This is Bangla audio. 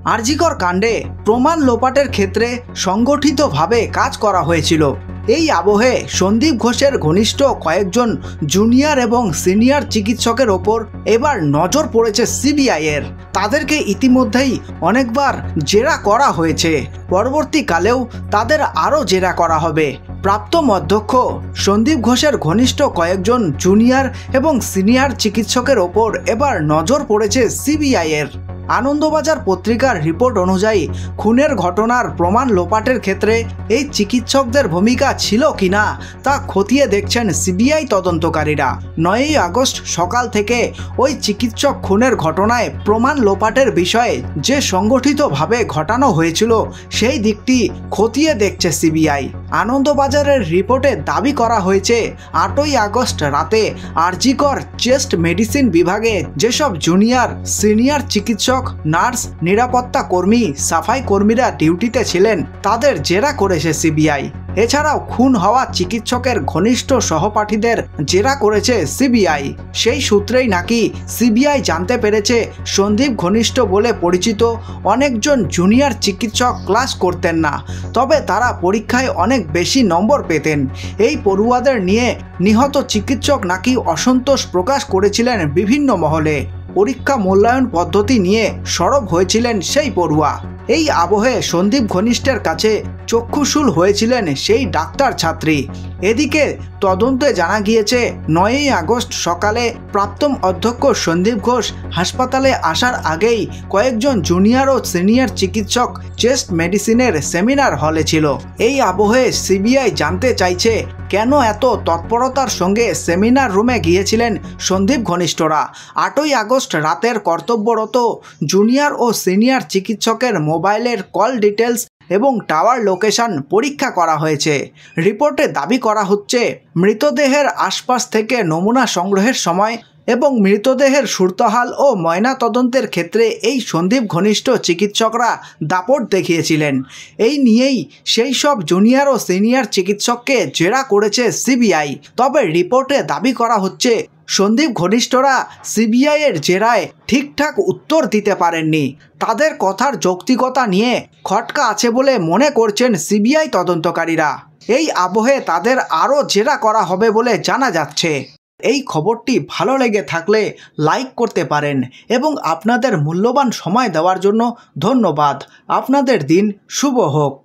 আরজিকর কাণ্ডে প্রমাণ লোপাটের ক্ষেত্রে সংগঠিতভাবে কাজ করা হয়েছিল। এই আবহে সন্দীপ ঘোষের ঘনিষ্ঠ কয়েকজন জুনিয়র এবং সিনিয়র চিকিৎসকের ওপর এবার নজর পড়েছে সিবিআইয়ের। তাদেরকে ইতিমধ্যেই অনেকবার জেরা করা হয়েছে, পরবর্তীকালেও তাদের আরও জেরা করা হবে। প্রাক্তন অধ্যক্ষ সন্দীপ ঘোষের ঘনিষ্ঠ কয়েকজন জুনিয়র এবং সিনিয়র চিকিৎসকের ওপর এবার নজর পড়েছে সিবিআইয়ের। আনন্দবাজার পত্রিকার রিপোর্ট অনুযায়ী খুনের ঘটনার প্রমাণ লোপাটের ক্ষেত্রে এই চিকিৎসকদের ভূমিকা ছিল কিনা তা খতিয়ে দেখছেন সিবিআই তদন্তকারীরা। 9ই আগস্ট সকাল থেকে ওই চিকিৎসক খুনের ঘটনায় প্রমাণ লোপাটের বিষয়ে যে সংগঠিতভাবে ঘটানো হয়েছিল সেই দিকটি খতিয়ে দেখছে সিবিআই। আনন্দবাজারের রিপোর্টে দাবি করা হয়েছে 8ই আগস্ট রাতে আরজিকর চেস্ট মেডিসিন বিভাগে যেসব জুনিয়র সিনিয়র চিকিৎসক, নার্স, নিরাপত্তা কর্মী, সাফাই কর্মীরা ডিউটিতে ছিলেন তাদের জেরা করেছে সিবিআই। এছাড়াও খুন হওয়া চিকিৎসকের ঘনিষ্ঠ সহপাঠীদের জেরা করেছে সিবিআই। সেই সূত্রেই নাকি সিবিআই জানতে পেরেছে সন্দীপ ঘনিষ্ঠ বলে পরিচিত অনেকজন জুনিয়র চিকিৎসক ক্লাস করতেন না, তবে তারা পরীক্ষায় অনেক বেশি নম্বর পেতেন। এই পড়ুয়াদের নিয়ে নিহত চিকিৎসক নাকি অসন্তোষ প্রকাশ করেছিলেন বিভিন্ন মহলে। পরীক্ষা মূল্যায়ন পদ্ধতি নিয়ে সরব হয়েছিলেন সেই পড়ুয়া। এই আবহে সন্দীপ ঘনিষ্ঠের কাছে চক্ষুশূল হয়েছিলেন সেই ডাক্তার ছাত্রী। এদিকে তদন্তে জানা গিয়েছে 9ই আগস্ট সকালে প্রাক্তন অধ্যক্ষ সন্দীপ ঘোষ হাসপাতালে আসার আগেই কয়েকজন জুনিয়র ও সিনিয়র চিকিৎসক চেস্ট মেডিসিনের সেমিনার হলে ছিল। এই আবহে সিবিআই জানতে চাইছে কেন এত তৎপরতার সঙ্গে সেমিনার রুমে গিয়েছিলেন সন্দীপ ঘনিষ্ঠরা। 8ই আগস্ট রাতের কর্তব্যরত জুনিয়র ও সিনিয়র চিকিৎসকের মোবাইলের কল ডিটেলস এবং টাওয়ার লোকেশন পরীক্ষা করা হয়েছে। রিপোর্টে দাবি করা হচ্ছে মৃতদেহের আশপাশ থেকে নমুনা সংগ্রহের সময় এবং মৃতদেহের সুরতহাল ও ময়না তদন্তের ক্ষেত্রে এই সন্দীপ ঘনিষ্ঠ চিকিৎসকরা দাপট দেখিয়েছিলেন। এই নিয়েই সেই সব জুনিয়র ও সিনিয়র চিকিৎসককে জেরা করেছে সিবিআই। তবে রিপোর্টে দাবি করা হচ্ছে সন্দীপ ঘনিষ্ঠরা সিবিআইয়ের জেরায় ঠিকঠাক উত্তর দিতে পারেননি। তাদের কথার যৌক্তিকতা নিয়ে খটকা আছে বলে মনে করছেন সিবিআই তদন্তকারীরা। এই আবহে তাদের আরও জেরা করা হবে বলে জানা যাচ্ছে। এই খবরটি ভালো লেগে থাকলে লাইক করতে পারেন এবং আপনাদের মূল্যবান সময় দেওয়ার জন্য ধন্যবাদ। আপনাদের দিন শুভ হোক।